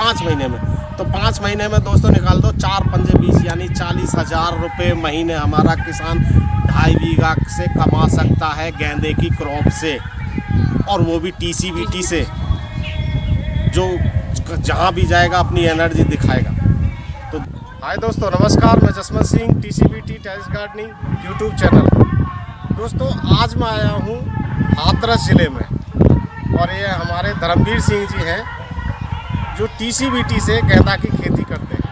5 महीने में। तो 5 महीने में दोस्तों निकाल दो 4 पंजे 20 यानी 40,000 रुपये महीने हमारा किसान 2.5 बीघा से कमा सकता है गेंदे की क्रॉप से, और वो भी TCVT से, जो जहाँ भी जाएगा अपनी एनर्जी दिखाएगा। तो हाय दोस्तों, नमस्कार, मैं Jaswant Singh, TCVT terrace gardening YouTube channel. दोस्तों आज मैं आया हूँ हाथरस ज़िले में, और ये हमारे धर्मवीर सिंह जी हैं जो TCVT से गेंदा की खेती करते हैं।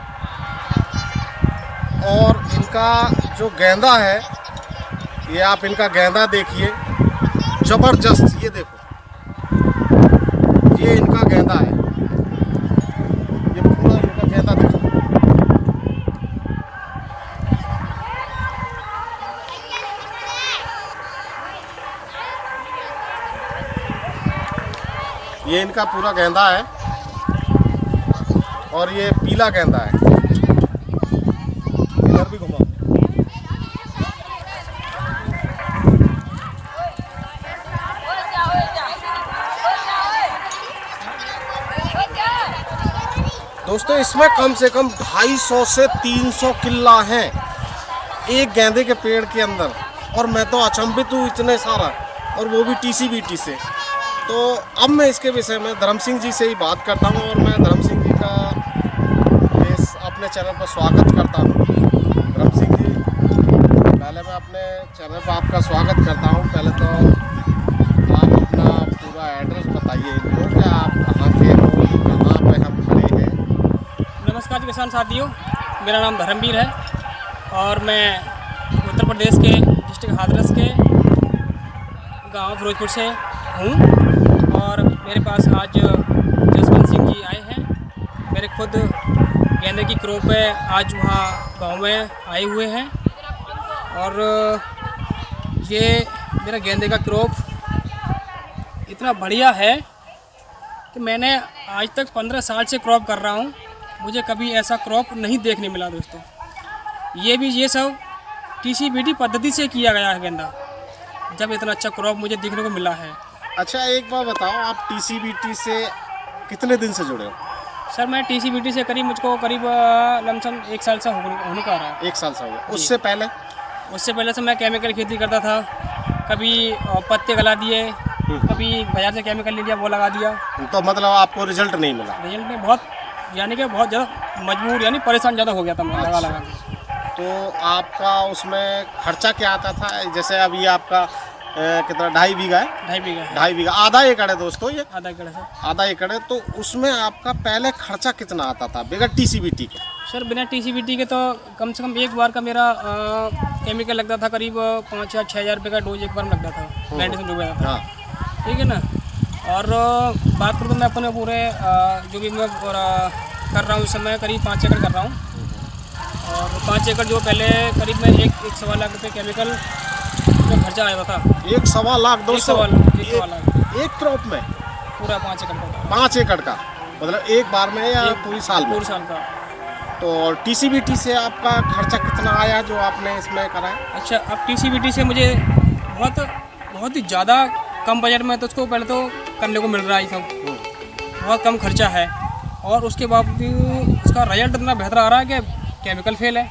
और इनका जो गेंदा है, ये आप इनका गेंदा देखिए, ज़बरदस्त। ये देखो, ये इनका गेंदा है, ये पूरा इनका गेंदा देखो। ये इनका पूरा गेंदा है, और ये पीला गेंदा है। इधर भी घुमाओ। दोस्तों इसमें कम से कम 250 से 300 किल्ला हैं एक गेंदे के पेड़ के अंदर, और मैं तो अचंभित हूँ इतने सारा, और वो भी TCVT से। तो अब मैं इसके विषय में धर्म सिंह जी से ही बात करता हूँ, और मैं धर्म सिंह जी का इस अपने चैनल पर स्वागत करता हूँ। धर्म सिंह जी, पहले मैं अपने चैनल पर आपका स्वागत करता हूँ। पहले तो आप अपना पूरा एड्रेस बताइए इनको कि आप कहाँ के हो, कहाँ पे हम खड़े हैं। नमस्कार किसान साथियों, मेरा नाम धर्मवीर है और मैं उत्तर प्रदेश के डिस्ट्रिक्ट हाथरस के गांव फिरोजपुर से हूँ। और मेरे पास आज जसवंत सिंह जी आए हैं। मेरे खुद गेंदे की क्रॉप पे आज वहाँ गांव में आए हुए हैं, और ये मेरा गेंदे का क्रॉप इतना बढ़िया है कि मैंने आज तक 15 साल से क्रॉप कर रहा हूँ, मुझे कभी ऐसा क्रॉप नहीं देखने मिला दोस्तों। ये सब TCVT पद्धति से किया गया है गेंदा, जब इतना अच्छा क्रॉप मुझे देखने को मिला है। अच्छा एक बार बताओ, आप TCVT से कितने दिन से जुड़े हो? सर मैं TCVT से मुझको करीब लमसम 1 साल से होने का रहा है। 1 साल से हो गया। उससे पहले से मैं केमिकल खेती करता था। कभी पत्ते गला दिए, कभी बाजार से केमिकल ले लिया, वो लगा दिया। तो मतलब आपको रिजल्ट नहीं मिला? रिजल्ट में बहुत ज़्यादा मजबूर यानी परेशान ज़्यादा हो गया था मैं लगा के। तो आपका उसमें खर्चा क्या आता था? जैसे अभी आपका कितना 2.5 बीघा है? 2.5 बीघा, आधा एकड़ है दोस्तों, ये आधा एकड़ है। तो उसमें आपका पहले खर्चा कितना आता था बगैर TCVT के? सर बिना TCVT के तो कम से कम एक बार का मेरा केमिकल लगता था करीब 5 या 6 हज़ार रुपये का डोज एक बार में लगता था, मेडिसिन जो गया था। ठीक है ना। और बात करूँ तो मैं अपने पूरे जो भी मैं कर रहा हूँ इस समय करीब 5 एकड़ कर रहा हूँ, और 5 एकड़ जो पहले करीब में 1-1.25 लाख रुपये केमिकल में खर्चा आया था। 1.25 लाख 200 एक क्रॉप में? पूरा 5 एकड़ का। 5 एकड़ का मतलब एक बार में या पूरी साल में? पूरे साल का। तो TCVT से आपका खर्चा कितना आया जो आपने इसमें करा है? अच्छा, अब TCVT से मुझे बहुत ही ज़्यादा कम बजट में तो उसको पहले तो करने को मिल रहा है सब, बहुत कम खर्चा है, और उसके बावजूद उसका रिजल्ट इतना बेहतर आ रहा है कि केमिकल फेल है।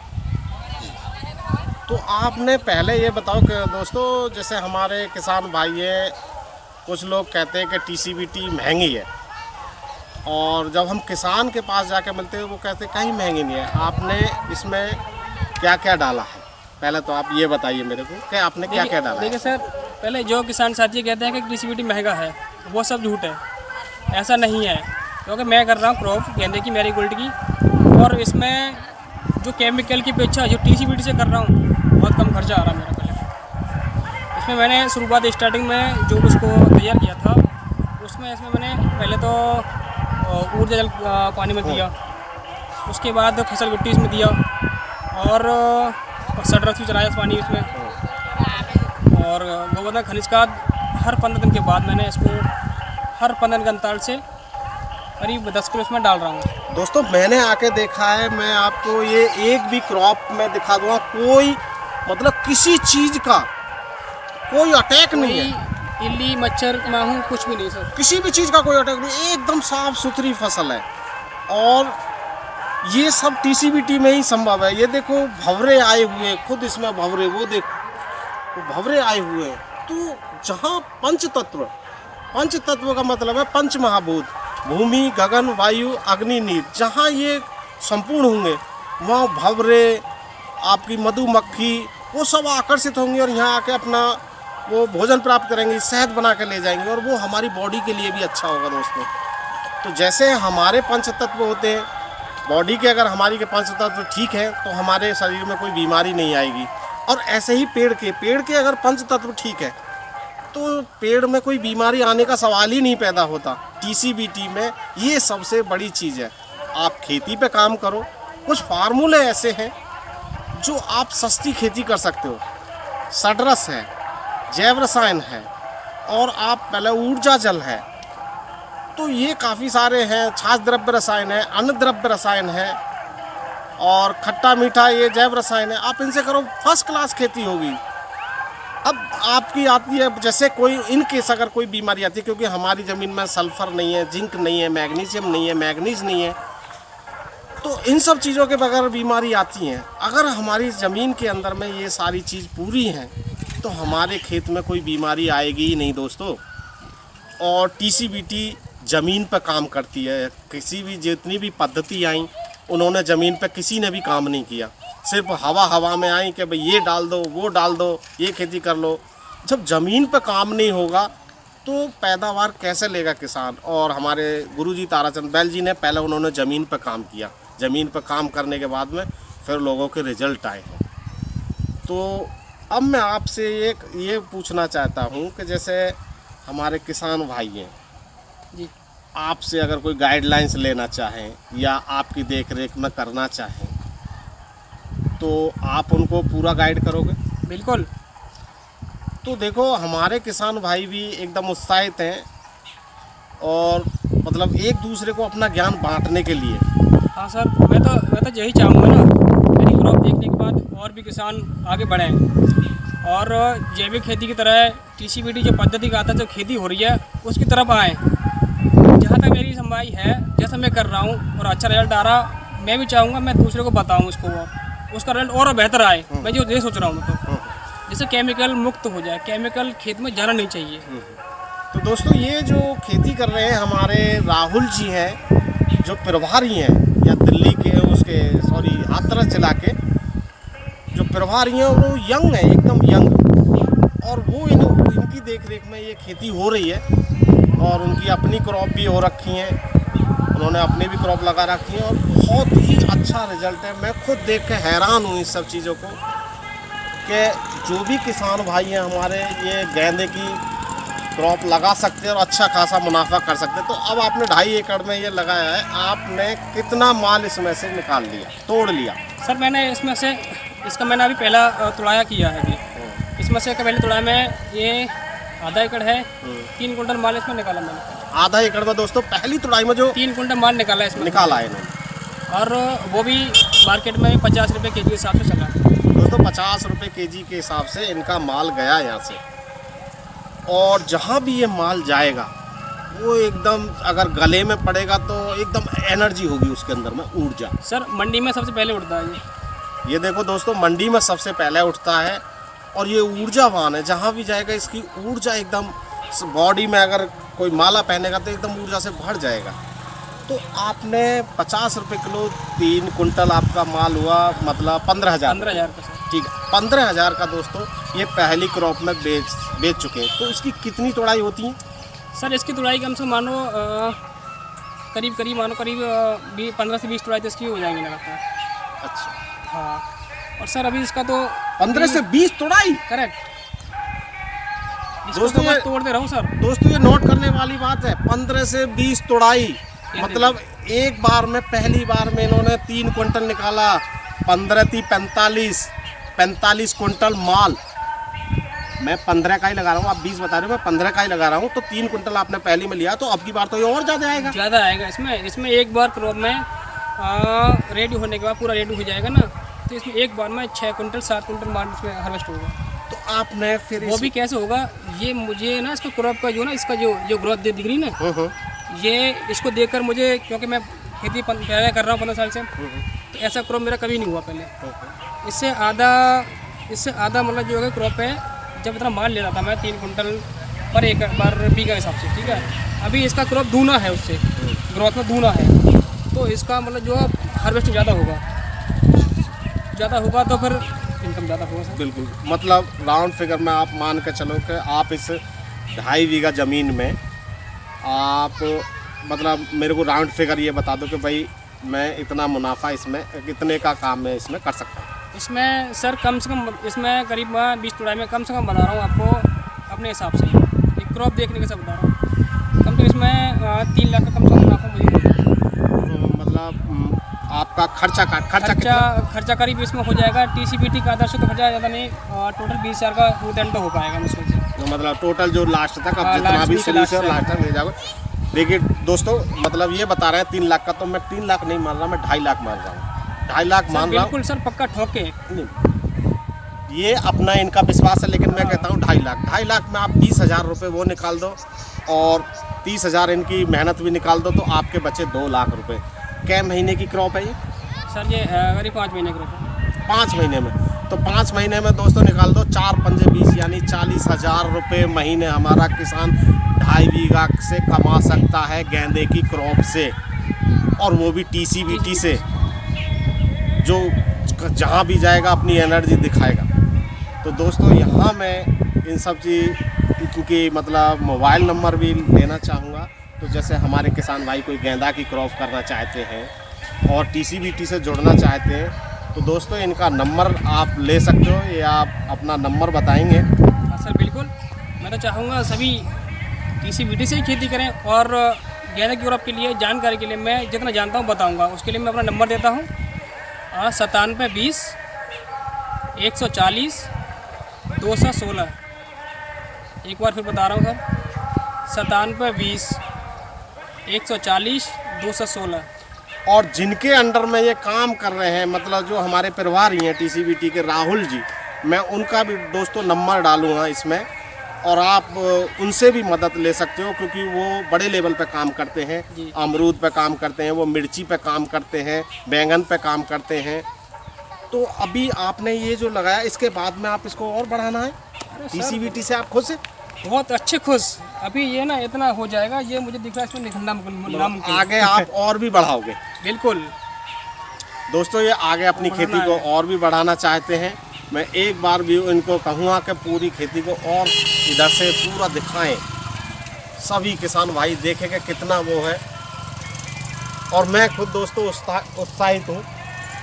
तो आपने पहले ये बताओ कि दोस्तों, जैसे हमारे किसान भाई है, कुछ लोग कहते हैं कि TCVT महंगी है, और जब हम किसान के पास जाके मिलते हैं वो कहते हैं कहीं महंगी नहीं है। आपने इसमें क्या क्या डाला है? पहले तो आप ये बताइए मेरे को कि आपने क्या क्या डाला है। देखिए सर, पहले जो किसान साथी कहते हैं कि TCVT महंगा है, वो सब झूठ है, ऐसा नहीं है। क्योंकि मैं कर रहा हूँ क्रॉप गेंदे की, मैरीगोल्ड की, और इसमें जो केमिकल की अपेक्षा जो TCVT से कर रहा हूँ बहुत कम खर्चा आ रहा है मेरा पहले। इसमें मैंने शुरुआत स्टार्टिंग में जो उसको तैयार किया था, इसमें मैंने पहले तो ऊर्जा जल पानी में दिया, उसके बाद फसल मिट्टी इसमें दिया, और सडरस भी चलाया पानी इसमें, और गोवर्धन खनिज खाद हर 15 दिन के बाद मैंने इसको हर 15 दिन के अंतराल से करीब 10 किलो इसमें डाल रहा हूँ। दोस्तों मैंने आके देखा है, मैं आपको ये एक भी क्रॉप में दिखा दूँगा, कोई मतलब किसी चीज़ का कोई अटैक नहीं है, इल्ली मच्छर माहू कुछ भी नहीं सर, किसी भी चीज़ का कोई अटैक नहीं, एकदम साफ सुथरी फसल है। और ये सब टीसीबीटी में ही संभव है। ये देखो भंवरे आए हुए, खुद इसमें भंवरे, वो देखो भंवरे आए हुए हैं। तो जहाँ पंच तत्व का मतलब है पंच महाभूत, भूमि, गगन, वायु, अग्नि, नीर, जहाँ ये संपूर्ण होंगे वहाँ भंवरे, आपकी मधुमक्खी, वो सब आकर्षित होंगे और यहाँ आके अपना वो भोजन प्राप्त करेंगे, शहद बना कर ले जाएंगे और वो हमारी बॉडी के लिए भी अच्छा होगा दोस्तों। तो जैसे हमारे पंच तत्व होते हैं, बॉडी के अगर हमारी के पंच तत्व ठीक है तो हमारे शरीर में कोई बीमारी नहीं आएगी। और ऐसे ही पेड़ के अगर पंच तत्व ठीक है तो पेड़ में कोई बीमारी आने का सवाल ही नहीं पैदा होता। टीसीबीटी में ये सबसे बड़ी चीज़ है। आप खेती पे काम करो, कुछ फार्मूले ऐसे हैं जो आप सस्ती खेती कर सकते हो। सडरस है, जैव रसायन है और आप पहले ऊर्जा जल है, तो ये काफ़ी सारे हैं। छाछ द्रव्य रसायन है, अन्न द्रव्य रसायन है और खट्टा मीठा ये जैव रसायन है। आप इनसे करो, फर्स्ट क्लास खेती होगी। अब आपकी आती है, जैसे कोई इन केस अगर कोई बीमारी आती है, क्योंकि हमारी ज़मीन में सल्फर नहीं है, जिंक नहीं है, मैग्नीशियम नहीं है, मैग्नीज नहीं है, तो इन सब चीज़ों के बगैर बीमारी आती हैं। अगर हमारी ज़मीन के अंदर में ये सारी चीज़ पूरी हैं तो हमारे खेत में कोई बीमारी आएगी ही नहीं दोस्तों। और टीसीबीटी ज़मीन पर काम करती है। किसी भी जितनी भी पद्धति आई उन्होंने ज़मीन पर किसी ने भी काम नहीं किया, सिर्फ हवा में आई कि भाई ये डाल दो, वो डाल दो, ये खेती कर लो। जब ज़मीन पर काम नहीं होगा तो पैदावार कैसे लेगा किसान। और हमारे गुरुजी ताराचंद बैल जी ने पहले उन्होंने ज़मीन पर काम किया, ज़मीन पर काम करने के बाद में फिर लोगों के रिजल्ट आए हैं। तो अब मैं आपसे ये पूछना चाहता हूँ कि जैसे हमारे किसान भाई हैं जी, आपसे अगर कोई गाइडलाइंस लेना चाहें या आपकी देख रेख में करना चाहें तो आप उनको पूरा गाइड करोगे? बिल्कुल। तो देखो हमारे किसान भाई भी एकदम उत्साहित हैं और मतलब एक दूसरे को अपना ज्ञान बांटने के लिए। हाँ सर, मैं तो यही चाहूँगा ना, मेरी क्रॉप देखने के बाद और भी किसान आगे बढ़ें और जैविक खेती की तरह टीसीबीटी जो पद्धति का आता है, जो खेती हो रही है उसकी तरफ आएँ। जहाँ तक मेरी समझाई है, जैसा मैं कर रहा हूँ और अच्छा रिजल्ट आ रहा, मैं भी चाहूँगा मैं दूसरे को बताऊँ उसका रिजल्ट और बेहतर आए। मैं जो ये सोच रहा हूँ, तो जैसे केमिकल मुक्त हो जाए, केमिकल खेत में जाना नहीं चाहिए। तो दोस्तों ये जो खेती कर रहे हैं हमारे राहुल जी हैं, जो प्रभारी हैं या दिल्ली के उसके हाथरस जिला के जो प्रभारी हैं, वो यंग है, एकदम यंग, और वो इनकी देख रेख में ये खेती हो रही है और उनकी अपनी क्रॉप भी हो रखी हैं, उन्होंने अपनी भी क्रॉप लगा रखी है और बहुत ही अच्छा रिजल्ट है। मैं खुद देख के हैरान हूँ इस सब चीज़ों को कि जो भी किसान भाई हैं हमारे ये गेंदे की क्रॉप लगा सकते हैं और अच्छा खासा मुनाफा कर सकते हैं। तो अब आपने 2.5 एकड़ में ये लगाया है, आपने कितना माल इसमें से निकाल लिया, तोड़ लिया? सर मैंने इसका मैंने अभी पहला तुड़ाया किया है अभी। इसमें से पहले तुड़ाया में ये आधा एकड़ है, 3 कुंटल माल इसमें निकाला मैंने। आधा एकड़ में दोस्तों पहली तुड़ाई में जो 3 कुंटल माल निकाला है इसमें, निकाला है इन्होंने, और वो भी मार्केट में 50 रुपये के जी के हिसाब से चला दोस्तों। 50 रुपये के जी के हिसाब से इनका माल गया यहाँ से। और जहाँ भी ये माल जाएगा वो एकदम अगर गले में पड़ेगा तो एकदम एनर्जी होगी उसके अंदर में, ऊर्जा। सर मंडी में सबसे पहले उठता है ये देखो दोस्तों, मंडी में सबसे पहले उठता है और ये ऊर्जावान है। जहाँ भी जाएगा इसकी ऊर्जा एकदम, बॉडी में अगर कोई माला पहनेगा तो एकदम ऊर्जा से भर जाएगा। तो आपने 50 रुपये किलो 3 कुंटल आपका माल हुआ, मतलब 15,000 का। ठीक है, 15,000 का दोस्तों ये पहली क्रॉप में बेच चुके हैं। तो इसकी कितनी तोड़ाई होती है? सर इसकी तोड़ाई कम से मानो करीब 15 से 20 तोड़ाई तो इसकी हो जाएंगी लगातार। अच्छा, हाँ। और सर अभी इसका तो 15 से 20 तोड़ाई, करेक्ट दोस्तों। मैं तोड़ते रहूँ सर। दोस्तों ये नोट करने वाली बात है, 15 से 20 तोड़ाई, मतलब एक बार में, पहली बार में इन्होंने 3 कुंटल निकाला, 15 × 45 कुंटल माल। मैं 15 का ही लगा रहा हूँ, आप 20 बता रहे हो, मैं 15 का ही लगा रहा हूँ। तो 3 कुंटल आपने पहली में लिया, तो अब की बार तो ये और ज़्यादा आएगा। इसमें एक बार क्रॉप में रेडी होने के बाद पूरा रेडी हो जाएगा ना, तो इसमें एक बार में 6 कुंटल 7 कुंटल माल इसमें हार्वेस्ट होगा। तो आपने फिर वो भी कैसे होगा, ये मुझे ना इसका क्रॉप का जो ना, इसका जो ग्रोथ दिख रही ना, ये इसको देखकर मुझे, क्योंकि मैं खेती पहले कर रहा हूँ 15 साल से, तो ऐसा क्रॉप मेरा कभी नहीं हुआ पहले। इससे आधा मतलब जो है क्रॉप है, जब इतना माल ले रहा था मैं 3 कुंटल पर एकड़ पर बीघा के हिसाब से, ठीक है। अभी इसका क्रॉप दूना है, उससे ग्रोथ में दूना है, तो इसका मतलब जो है हार्वेस्टिंग ज़्यादा होगा तो फिर इनकम ज़्यादा होगा सर। बिल्कुल, मतलब राउंड फिगर में आप मान के चलो कि आप इस 2.5 बीघा ज़मीन में आप मतलब मेरे को राउंड फिगर ये बता दो कि भाई मैं इतना मुनाफा इसमें कितने का काम मैं इसमें कर सकता हूँ। इसमें सर कम से कम इसमें करीब 20 तुड़ाई में कम से कम बता रहा हूँ आपको अपने हिसाब से, एक क्रॉप देखने के सब बता रहा हूँ। कम से कम इसमें 3 लाख का कम से कम मुनाफा मुझे मतलब आपका खर्चा करीब इसमें हो जाएगा। TCBT का आदर्श तो खर्चा ज़्यादा नहीं, टोटल 20,000 का टू हो पाएगा मुश्किल से। मतलब टोटल जो लास्ट तक अब जितना लास्ट भी में सोल्यूशन लास्ट तक ले जाओगे। देखिए दोस्तों, मतलब ये बता रहे हैं 3 लाख का, तो मैं 3 लाख नहीं मान रहा, मैं 2.5 लाख मान रहा हूँ। 2.5 लाख मान रहा हूँ। बिल्कुल सर, पक्का ठोके। ये अपना इनका विश्वास है, लेकिन मैं कहता हूँ 2.5 लाख। 2.5 लाख में आप 20,000 रुपये वो निकाल दो और 30,000 इनकी मेहनत भी निकाल दो, तो आपके बचे 2 लाख रुपये। क्या महीने की क्रॉप है ये? सर ये करीब 5 महीने की क्रॉप है। 5 महीने में, तो 5 महीने में दोस्तों निकाल दो 4 पंजे 20 यानी 40,000 रुपये महीने हमारा किसान 2.5 बीघा से कमा सकता है गेंदे की क्रॉप से, और वो भी TCBT से, जो जहाँ भी जाएगा अपनी एनर्जी दिखाएगा। तो दोस्तों यहाँ मैं इन सब चीज़ क्योंकि मतलब मोबाइल नंबर भी लेना चाहूँगा, तो जैसे हमारे किसान भाई कोई गेंदा की क्रॉप करना चाहते हैं और TCBT से जुड़ना चाहते हैं, तो दोस्तों इनका नंबर आप ले सकते हो, या आप अपना नंबर बताएंगे? हाँ सर बिल्कुल, मैं तो चाहूँगा सभी TCBT से ही खेती करें, और गेंदा की क्रॉप के लिए जानकारी के लिए मैं जितना जानता हूँ बताऊँगा। उसके लिए मैं अपना नंबर देता हूँ 97 20 140 216। एक बार फिर बता रहा हूँ सर, 97 20 140 216। और जिनके अंडर में ये काम कर रहे हैं, मतलब जो हमारे प्रभारी हैं TCBT के राहुल जी, मैं उनका भी दोस्तों नंबर डालूँगा इसमें, और आप उनसे भी मदद ले सकते हो, क्योंकि वो बड़े लेवल पे काम करते हैं। अमरूद पे काम करते हैं, वो मिर्ची पे काम करते हैं, बैंगन पे काम करते हैं। तो अभी आपने ये जो लगाया, इसके बाद में आप इसको और बढ़ाना है TCBT से, आप खुश हैं? बहुत अच्छे खुश। अभी ये ना इतना हो जाएगा, ये मुझे दिख रहा है, इसमें निकलना नामुमकिन है। आगे आप और भी बढ़ाओगे? बिल्कुल दोस्तों, ये आगे अपनी खेती को और भी बढ़ाना चाहते हैं। मैं एक बार भी इनको कहूँगा कि पूरी खेती को और इधर से पूरा दिखाएं, सभी किसान भाई देखें कि कितना वो है। और मैं खुद दोस्तों उत्साहित हूँ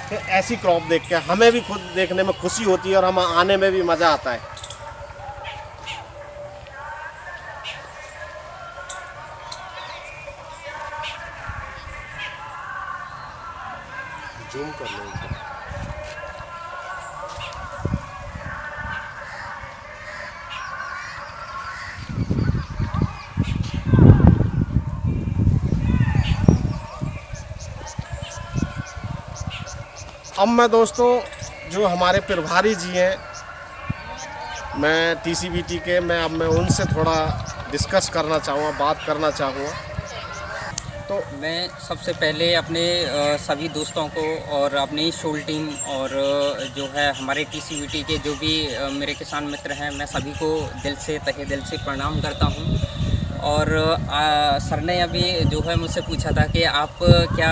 कि ऐसी क्रॉप देख के हमें भी खुद देखने में खुशी होती है और हम आने में भी मज़ा आता है। जूम कर लो इनको। अब मैं दोस्तों जो हमारे प्रभारी जी हैं, मैं TCBT के, अब मैं उनसे थोड़ा डिस्कस करना चाहूँगा, बात करना चाहूँगा। तो मैं सबसे पहले अपने सभी दोस्तों को और अपनी शोल टीम और जो है हमारे TCBT के जो भी मेरे किसान मित्र हैं, मैं सभी को दिल से तहे दिल से प्रणाम करता हूं। और सर ने अभी जो है मुझसे पूछा था कि आप क्या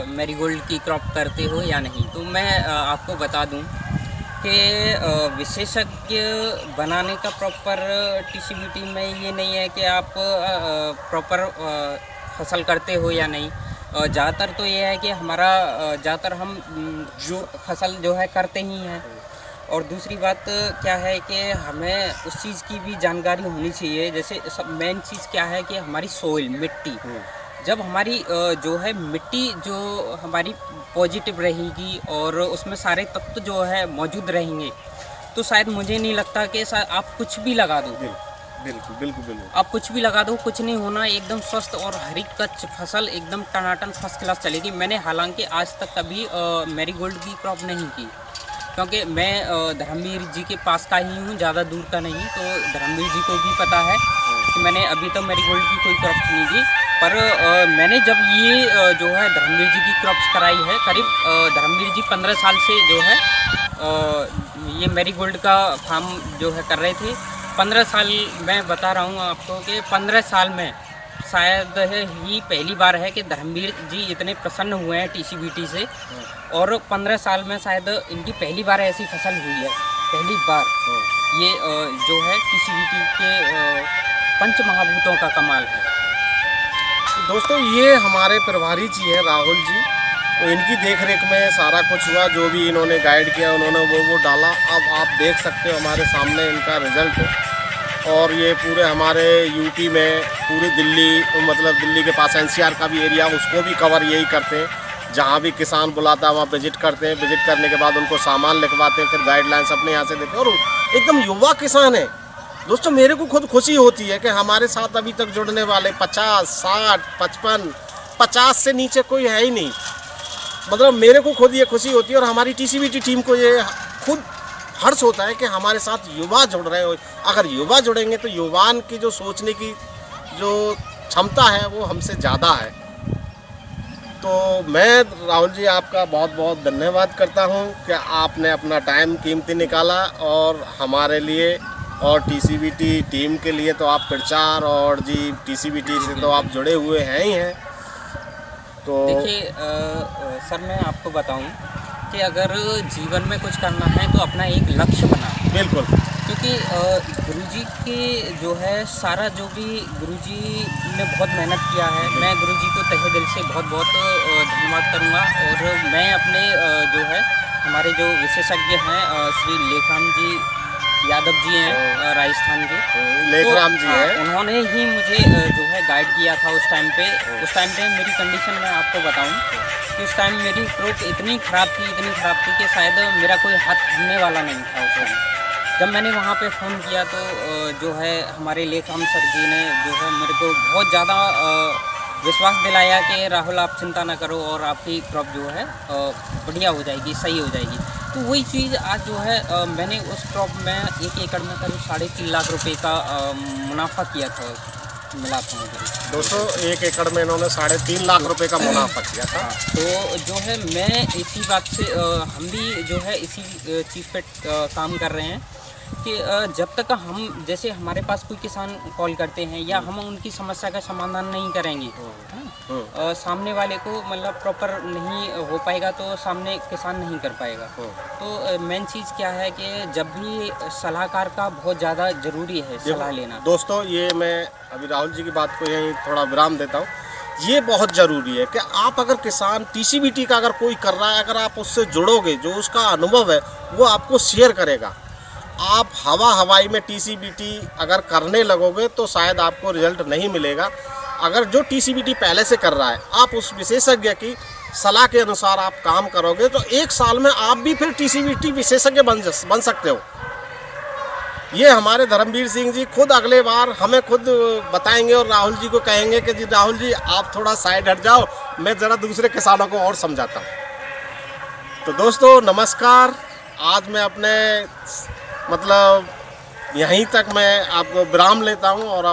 मैरीगोल्ड की क्रॉप करते हो या नहीं, तो मैं आपको बता दूं कि विशेषज्ञ बनाने का प्रॉपर TCBT में ये नहीं है कि आप प्रॉपर फसल करते हो या नहीं। ज़्यादातर तो ये है कि हमारा ज़्यादातर हम जो फसल जो है करते ही हैं। और दूसरी बात क्या है कि हमें उस चीज़ की भी जानकारी होनी चाहिए। जैसे सब मेन चीज़ क्या है कि हमारी सोइल मिट्टी, जब हमारी जो है मिट्टी जो हमारी पॉजिटिव रहेगी और उसमें सारे तत्व जो है मौजूद रहेंगे, तो शायद मुझे नहीं लगता कि आप कुछ भी लगा दो, बिल्कुल बिल्कुल बिल्कुल आप कुछ भी लगा दो, कुछ नहीं होना। एकदम स्वस्थ और हरी कच्च फसल एकदम टनाटन फर्स्ट क्लास चलेगी। मैंने हालांकि आज तक कभी मैरीगोल्ड की क्रॉप नहीं की, क्योंकि मैं धर्मवीर जी के पास का ही हूँ, ज़्यादा दूर का नहीं। तो धर्मवीर जी को भी पता है कि मैंने अभी तक मैरीगोल्ड की कोई क्रॉप नहीं की। पर मैंने जब ये जो है धर्मवीर जी की क्रॉप्स कराई है, करीब धर्मवीर जी 15 साल से जो है ये मैरीगोल्ड का फार्म जो है कर रहे थे। 15 साल मैं बता रहा हूँ आपको कि 15 साल में शायद ही पहली बार है कि धर्मवीर जी इतने प्रसन्न हुए हैं टीसीबीटी से, और 15 साल में शायद इनकी पहली बार ऐसी फसल हुई है, पहली बार। ये जो है टीसीबीटी के पंच महाभूतों का कमाल है। दोस्तों ये हमारे प्रभारी जी हैं राहुल जी, तो इनकी देखरेख में सारा कुछ हुआ, जो भी इन्होंने गाइड किया उन्होंने वो डाला। अब आप देख सकते हो हमारे सामने इनका रिजल्ट है। और ये पूरे हमारे यूपी में, पूरी दिल्ली, मतलब दिल्ली के पास एनसीआर का भी एरिया, उसको भी कवर यही करते हैं। जहाँ भी किसान बुलाता है वहाँ विजिट करते हैं। विजिट करने के बाद उनको सामान लिखवाते हैं, फिर गाइडलाइंस अपने यहाँ से देते हैं। और एकदम युवा किसान है दोस्तों। मेरे को खुद खुशी होती है कि हमारे साथ अभी तक जुड़ने वाले 50, 60, 55, 50 से नीचे कोई है ही नहीं। मतलब मेरे को खुद ये खुशी होती है, और हमारी टीसीबीटी टीम को ये खुद हर्ष होता है कि हमारे साथ युवा जुड़ रहे हो। अगर युवा जुड़ेंगे तो युवान की जो सोचने की जो क्षमता है वो हमसे ज़्यादा है। तो मैं राहुल जी आपका बहुत बहुत धन्यवाद करता हूँ कि आपने अपना टाइम कीमती निकाला और हमारे लिए और टीसीबीटी टीम के लिए। तो आप प्रचार और जी टीसीबीटी से तो आप जुड़े हुए हैं ही हैं। तो देखिए सर, मैं आपको बताऊं कि अगर जीवन में कुछ करना है तो अपना एक लक्ष्य बनाओ। बिल्कुल, क्योंकि गुरुजी के जो है सारा जो भी गुरुजी ने बहुत मेहनत किया है, मैं गुरुजी को तहे दिल से बहुत बहुत धन्यवाद करूँगा। और मैं अपने जो है हमारे जो विशेषज्ञ हैं श्री लेखराम जी यादव जी हैं राजस्थान के, लेखराम जी हैं, उन्होंने ही मुझे जो है गाइड किया था उस टाइम पे। मेरी कंडीशन मैं आपको बताऊं कि उस टाइम मेरी क्रॉप इतनी ख़राब थी कि शायद मेरा कोई हाथ थमने वाला नहीं था उस वक्त। जब मैंने वहाँ पे फ़ोन किया तो जो है हमारे लेखराम सर जी ने जो है मेरे को बहुत ज़्यादा विश्वास दिलाया कि राहुल आप चिंता ना करो और आपकी क्रॉप जो है बढ़िया हो जाएगी, सही हो जाएगी। तो वही चीज़ आज जो है मैंने उस क्रॉप में 1 एकड़ में करीब 3.5 लाख रुपए का मुनाफा किया था, मिला था मुझे। दोस्तों 1 एकड़ में इन्होंने 3.5 लाख रुपए का मुनाफा किया था। तो जो है मैं इसी बात से हम भी जो है इसी चीज़ पे काम कर रहे हैं कि जब तक हम, जैसे हमारे पास कोई किसान कॉल करते हैं या हम उनकी समस्या का समाधान नहीं करेंगे, सामने वाले को मतलब प्रॉपर नहीं हो पाएगा तो सामने किसान नहीं कर पाएगा। तो मेन चीज़ क्या है कि जब भी सलाहकार का बहुत ज़्यादा ज़रूरी है सलाह लेना। दोस्तों ये मैं अभी राहुल जी की बात को यहीं थोड़ा विराम देता हूँ। ये बहुत ज़रूरी है कि आप अगर किसान टीसीबीटी का अगर कोई कर रहा है, अगर आप उससे जुड़ोगे, जो उसका अनुभव है वो आपको शेयर करेगा। आप हवाई में टीसीबीटी अगर करने लगोगे तो शायद आपको रिजल्ट नहीं मिलेगा। अगर जो टीसीबीटी पहले से कर रहा है, आप उस विशेषज्ञ की सलाह के अनुसार आप काम करोगे तो 1 साल में आप भी फिर टीसीबीटी विशेषज्ञ बन सकते हो। ये हमारे धर्मवीर सिंह जी खुद अगले बार हमें खुद बताएंगे और राहुल जी को कहेंगे कि जी राहुल जी आप थोड़ा साइड हट जाओ, मैं ज़रा दूसरे किसानों को और समझाता हूँ। तो दोस्तों नमस्कार। आज मैं अपने मतलब यहीं तक मैं आपको विराम लेता हूँ और